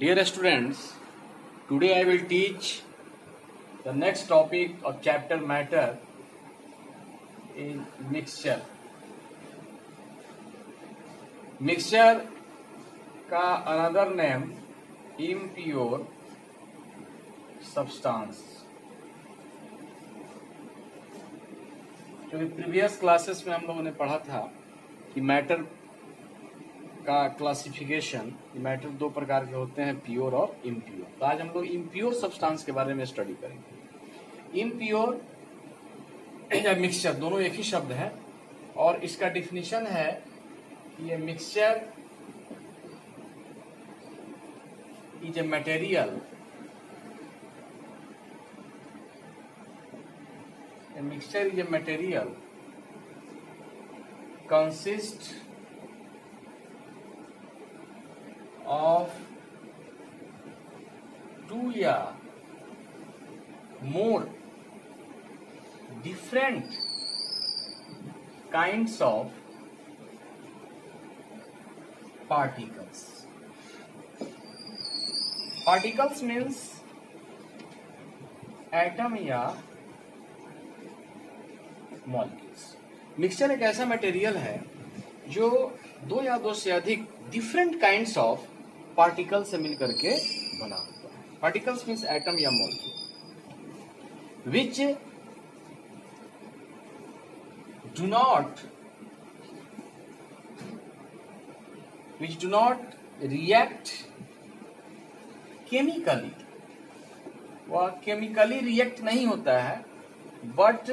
Dear students, today I will teach the next topic of chapter matter in mixture. Mixture का another name impure substance. जो previous classes में हम लोगों ने पढ़ा था कि मैटर का क्लासिफिकेशन, मैटर दो प्रकार के होते हैं, प्योर और इम्प्योर। तो आज हम लोग इम्प्योर सब्सटेंस के बारे में स्टडी करेंगे। इम्प्योर या मिक्सचर दोनों एक ही शब्द है और इसका डिफिनीशन है कि ये mixture is a material, a mixture is a material consist of two या more different kinds of particles. Particles means atom या मॉलिक्यूल्स। मिक्सचर एक ऐसा मटेरियल है जो दो या दो से अधिक डिफरेंट काइंड्स ऑफ पार्टिकल से मिलकर के बना होता है। पार्टिकल्स मीन्स एटम या molecule which do not react chemically. वह केमिकली रिएक्ट नहीं होता है but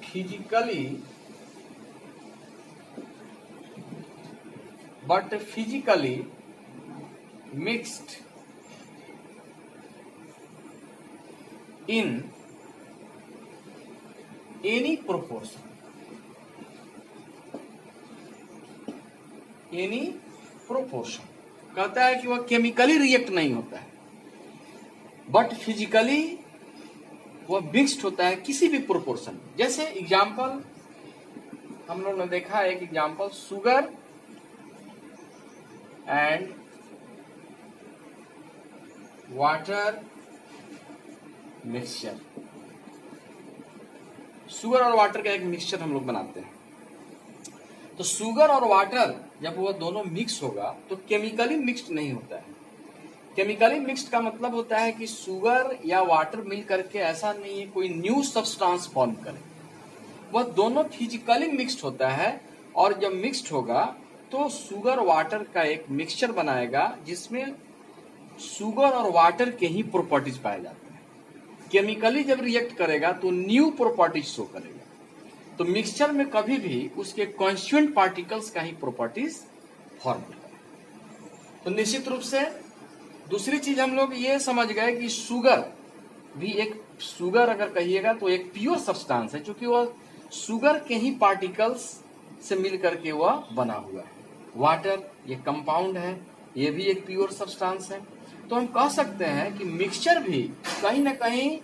physically mixed in any proportion. कहता है कि वह केमिकली रिएक्ट नहीं होता है बट फिजिकली वह मिक्स्ड होता है किसी भी प्रोपोर्शन में। जैसे एग्जाम्पल हम लोग ने देखा है, एक example sugar and water mixture. Sugar और वाटर का एक मिक्सचर हम लोग बनाते हैं। तो शुगर और वाटर जब वह दोनों मिक्स होगा तो केमिकली मिक्स्ड नहीं होता है। केमिकली मिक्स्ड का मतलब होता है कि शुगर या वाटर मिल करके ऐसा नहीं है कोई न्यू सब्सटेंस फॉर्म करे, वह दोनों फिजिकली मिक्स्ड होता है और जब मिक्स्ड होगा तो शुगर वाटर का एक मिक्सचर बनाएगा जिसमें शुगर और वाटर के ही प्रॉपर्टीज पाए जाते हैं। केमिकली जब रिएक्ट करेगा तो न्यू प्रॉपर्टीज शो करेगा। तो मिक्सचर में कभी भी उसके कॉन्स्टिट्यूएंट पार्टिकल्स का ही प्रॉपर्टीज फॉर्म होगा। तो निश्चित रूप से दूसरी चीज हम लोग ये समझ गए कि शुगर भी एक, शुगर अगर कहिएगा तो एक प्योर सब्सटेंस है, क्योंकि वह शुगर के ही पार्टिकल्स से मिल करके वह बना हुआ है। वाटर ये कंपाउंड है, ये भी एक प्योर सब्सटेंस है। तो हम कह सकते हैं कि मिक्सचर भी कहीं ना कहीं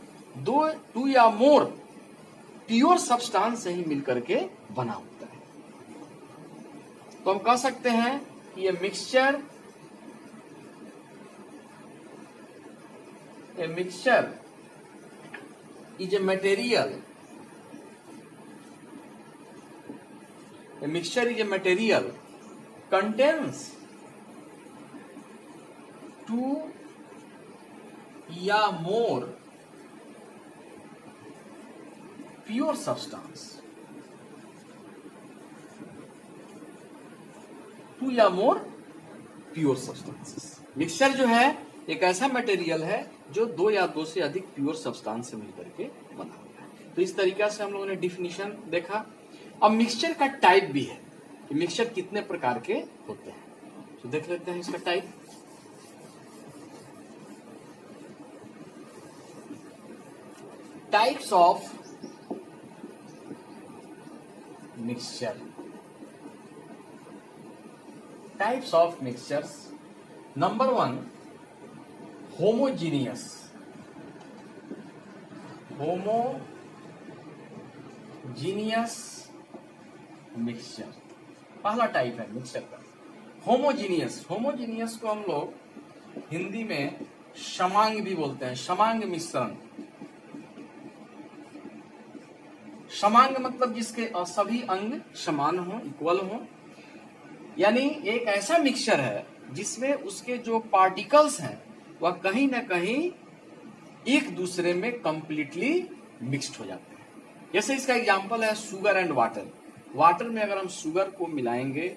टू या मोर प्योर सब्सटेंस से ही मिल करके बना होता है। तो हम कह सकते हैं कि ये mixture A mixture is a material. A mixture is a material contains two या more pure substance. Two या more pure substances. मिक्सचर जो है एक ऐसा मटेरियल है जो दो या दो से अधिक प्योर सब्सटेंस से मिलकर के बना हुआ है। तो इस तरीका से हम लोगों ने डिफिनीशन देखा। अब मिक्सचर का टाइप भी है कि मिक्सचर कितने प्रकार के होते हैं, तो देख लेते हैं इसका type. Types of mixture. Types of mixtures. Number 1, homogeneous. Homogeneous mixture पहला टाइप है मिक्सचर का। होमोजीनियस, होमोजीनियस को हम लोग हिंदी में समांग भी बोलते हैं, समांग मिश्रण। समांग मतलब जिसके सभी अंग समान हो, इक्वल हो, यानी एक ऐसा मिक्सचर है जिसमें उसके जो पार्टिकल्स हैं वह कहीं ना कहीं एक दूसरे में कंप्लीटली मिक्स्ड हो जाते हैं। जैसे इसका एग्जांपल है शुगर एंड वाटर। वाटर में अगर हम शुगर को मिलाएंगे,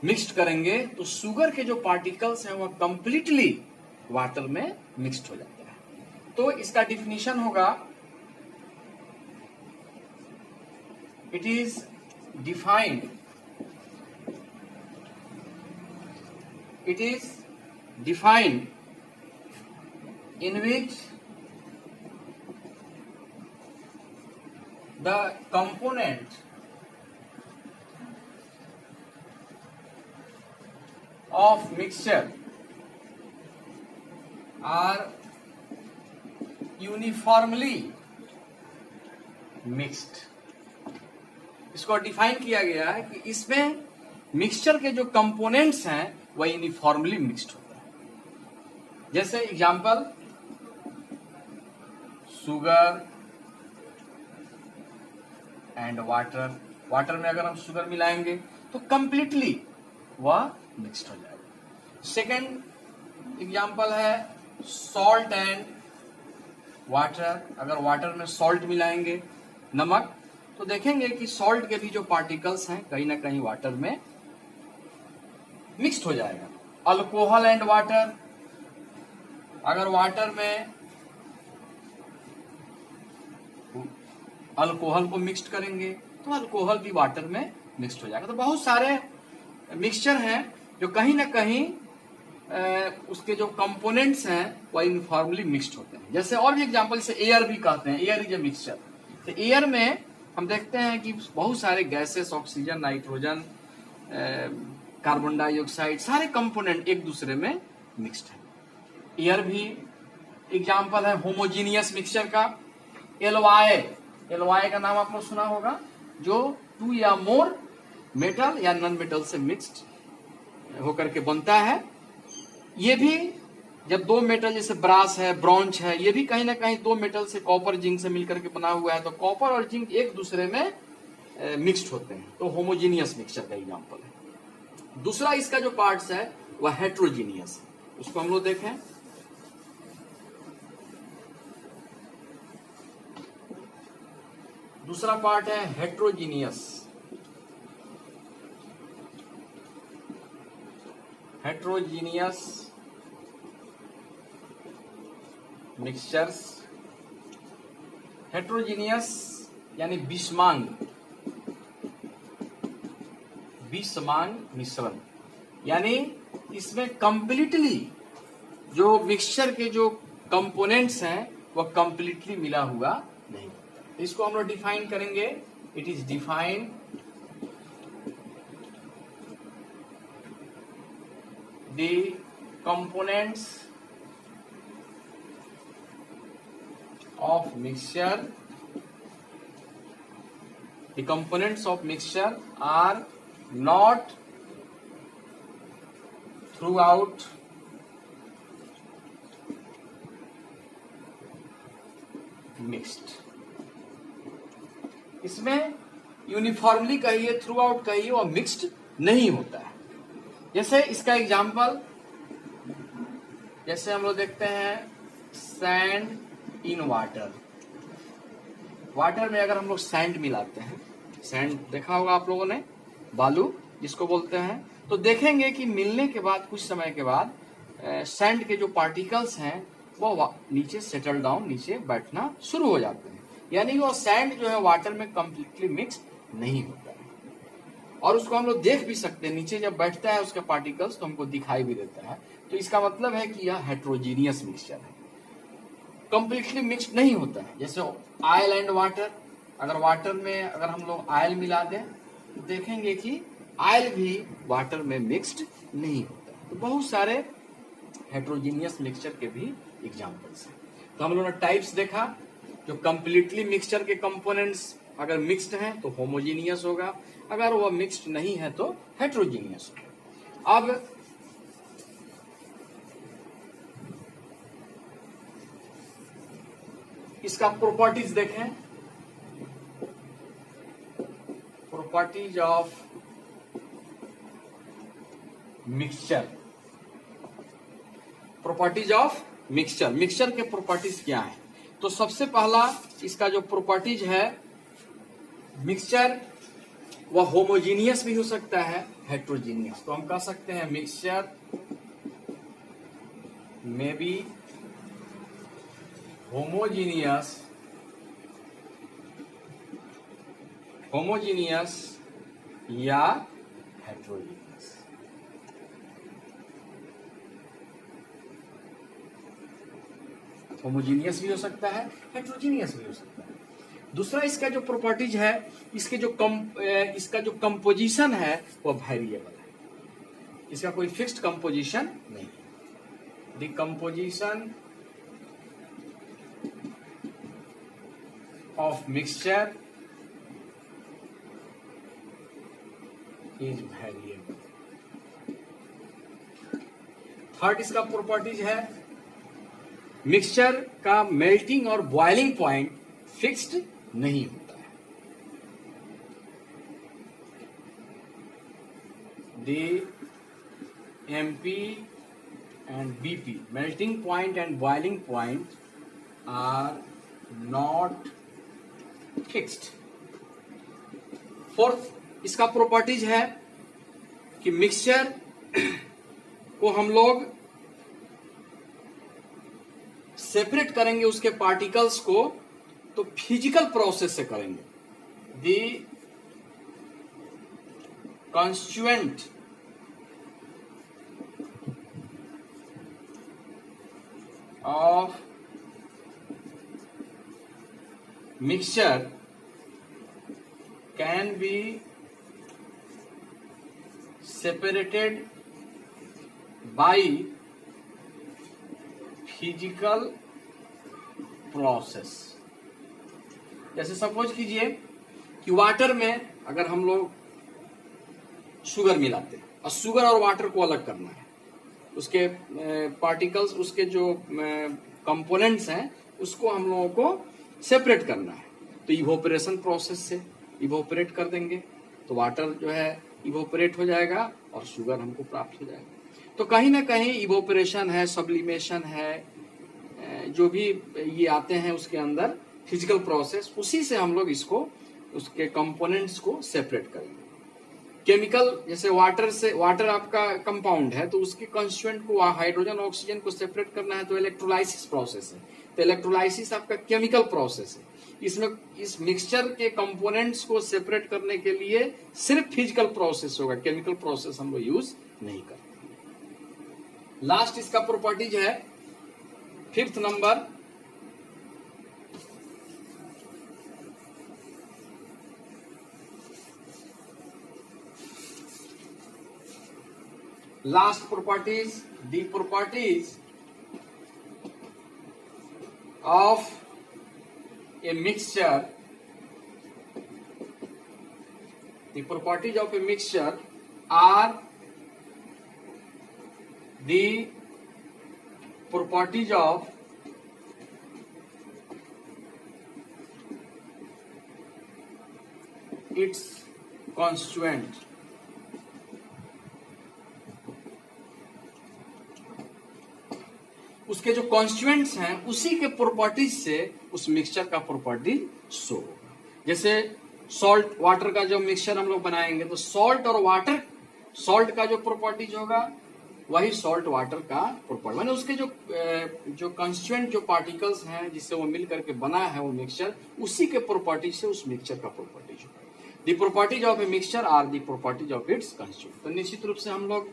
मिक्स्ड करेंगे, तो शुगर के जो पार्टिकल्स हैं वह कंप्लीटली वाटर में मिक्स्ड हो जाते हैं। तो इसका डिफिनीशन होगा, it is defined, it is defined in which the component of mixture are uniformly mixed। इसको डिफाइन किया गया है कि इसमें मिक्सचर के जो कंपोनेंट्स हैं वह यूनिफॉर्मली मिक्स्ड होता है। जैसे example, sugar and water. Water में अगर हम शुगर मिलाएंगे तो कंप्लीटली वह मिक्स्ड हो जाएगा। सेकेंड एग्जांपल है सॉल्ट एंड वाटर। अगर वाटर में सॉल्ट मिलाएंगे, नमक, तो देखेंगे कि सॉल्ट के भी जो पार्टिकल्स हैं कहीं ना कहीं वाटर में मिक्स्ड हो जाएगा। Alcohol and water. अगर वाटर में अल्कोहल को मिक्स्ड करेंगे तो अल्कोहल भी वाटर में मिक्स्ड हो जाएगा। तो बहुत सारे मिक्सचर हैं जो कहीं ना कहीं उसके जो कंपोनेंट्स हैं वह यूनिफॉर्मली मिक्स्ड होते हैं। जैसे और भी एग्जांपल, जैसे एयर भी कहते हैं, एयर इज ए मिक्सचर। तो एयर में हम देखते हैं कि बहुत सारे gases, oxygen, nitrogen, carbon dioxide, सारे कंपोनेंट एक दूसरे में मिक्स्ड है। एयर भी एग्जांपल है होमोजीनियस मिक्सचर का। एलवाई, एलवाई का नाम आप लोग सुना होगा, जो 2 या मोर मेटल या नॉन मेटल से मिक्स्ड होकर के बनता है। ये भी जब 2 मेटल, जैसे ब्रास है, ब्रॉन्ज है, ये भी कहीं ना कहीं 2 मेटल से, कॉपर जिंक से मिलकर के बना हुआ है, तो कॉपर और जिंक एक दूसरे में मिक्स्ड होते हैं, तो होमोजीनियस मिक्सचर का एग्जांपल है। दूसरा इसका जो पार्ट्स है वह हेट्रोजीनियस है। उसको हम लोग देखें, दूसरा पार्ट है हेट्रोजीनियस। हेट्रोजीनियस मिक्सचर्स, हेट्रोजीनियस यानी विषमांग, विषमांग मिश्रण, यानी इसमें कंप्लीटली जो मिक्सचर के जो कंपोनेंट्स हैं वह कंप्लीटली मिला हुआ नहीं होता। इसको हम लोग डिफाइन करेंगे, it is defined the components of mixture, the components of mixture are not throughout mixed। इसमें यूनिफॉर्मली कहिए, थ्रू आउट कहिए, और मिक्स्ड नहीं होता है। जैसे इसका एग्जांपल, जैसे हम लोग देखते हैं सैंड इन वाटर। वाटर में अगर हम लोग सैंड मिलाते हैं, सैंड देखा होगा आप लोगों ने, बालू जिसको बोलते हैं, तो देखेंगे कि मिलने के बाद कुछ समय के बाद सैंड के जो पार्टिकल्स हैं वो नीचे सेटल डाउन, नीचे बैठना शुरू हो जाते हैं, यानी वो सैंड जो है वाटर में कंप्लीटली मिक्स नहीं होता है। और उसको हम लोग देख भी सकते हैं, नीचे जब बैठता है उसके पार्टिकल्स तो हमको दिखाई भी देता है। तो इसका मतलब है कि यह हेट्रोजीनियस मिक्सचर है, कंप्लीटली मिक्स्ड नहीं होता है। जैसे ऑयल एंड वाटर, अगर वाटर में अगर हम लोग ऑयल मिला दें तो देखेंगे कि ऑयल भी वाटर में मिक्स्ड नहीं होता। तो बहुत सारे हेट्रोजीनियस मिक्सचर के भी एग्जांपल्स हैं। तो हम लोगों ने टाइप्स देखा, जो कंप्लीटली मिक्सचर के कंपोनेंट्स अगर मिक्स्ड हैं तो होमोजीनियस होगा, अगर वह मिक्स्ड नहीं है तो हेट्रोजीनियस होगा। अब इसका प्रॉपर्टीज देखें, properties of mixture, properties of mixture, mixture के प्रॉपर्टीज क्या है? तो सबसे पहला इसका जो प्रॉपर्टीज है, मिक्सचर वह होमोजीनियस भी हो सकता है, हेट्रोजीनियस। तो हम कह सकते हैं मिक्सचर में बी होमोजीनियस, होमोजीनियस या हेट्रोजीनियस। होमोजीनियस भी हो सकता है, हेट्रोजीनियस भी हो सकता है। दूसरा इसका जो प्रॉपर्टीज है, इसका जो कंपोजिशन है वो वेरिएबल है, इसका कोई फिक्स्ड कंपोजिशन नहीं है। The composition of mixture is variable. Third इसका प्रॉपर्टीज है, मिक्सचर का मेल्टिंग और बॉइलिंग पॉइंट फिक्स्ड नहीं होता है। The MP and BP, melting point and boiling point, are not fixed. Fourth इसका प्रॉपर्टीज है कि मिक्सचर को हम लोग सेपरेट करेंगे उसके पार्टिकल्स को, तो फिजिकल प्रोसेस से करेंगे। The constituent of mixture can be separated by physical process. जैसे सपोज कीजिए कि वाटर में अगर हम लोग शुगर मिलाते हैं और शुगर और वाटर को अलग करना है, उसके पार्टिकल्स, उसके जो कंपोनेंट्स हैं उसको हम लोगों को सेपरेट करना है, तो इवोपरेशन प्रोसेस से इवोपरेट कर देंगे, तो वाटर जो है इवोपरेट हो जाएगा और शुगर हमको प्राप्त हो जाएगा। तो कहीं ना कहीं इवोपरेशन है, सब्लिमेशन है, जो भी ये आते हैं उसके अंदर फिजिकल प्रोसेस, उसी से हम लोग इसको, उसके कंपोनेंट्स को सेपरेट करेंगे। केमिकल, जैसे वाटर से, वाटर आपका कंपाउंड है तो उसके कंस्टिट्यूएंट को, हाइड्रोजन ऑक्सीजन को सेपरेट करना है तो इलेक्ट्रोलाइसिस प्रोसेस है। तो इलेक्ट्रोलाइसिस आपका केमिकल प्रोसेस है। इसमें इस मिक्सचर के कंपोनेंट्स को सेपरेट करने के लिए सिर्फ फिजिकल प्रोसेस होगा, केमिकल प्रोसेस हम लोग यूज नहीं करते। लास्ट इसका प्रॉपर्टीज है, fifth number, last properties, the properties of a mixture, the properties of a mixture are the properties of its constituent। उसके जो कॉन्स्टिट्यूएंट्स हैं उसी के प्रॉपर्टीज से उस मिक्सचर का प्रॉपर्टी शो होगा। जैसे सॉल्ट वाटर का जो मिक्सचर हम लोग बनाएंगे तो सॉल्ट और वाटर, सॉल्ट का जो प्रॉपर्टीज होगा वही सॉल्ट वाटर का प्रॉपर्टी, माने उसके जो कॉन्स्टिट्यूएंट जो पार्टिकल्स हैं जिससे वो मिल करके बना है वो मिक्सचर, उसी के प्रॉपर्टीज से उस मिक्सचर का प्रॉपर्टीज होगा। The properties of a mixture are the properties of its constituent. तो निश्चित रूप से हम लोग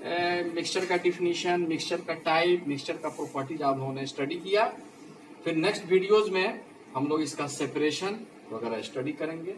मिक्सचर का डिफिनीशन, मिक्सचर का टाइप, मिक्सचर का प्रॉपर्टीज आप लोगों ने स्टडी किया। फिर नेक्स्ट वीडियोज में हम लोग इसका सेपरेशन वगैरह स्टडी करेंगे।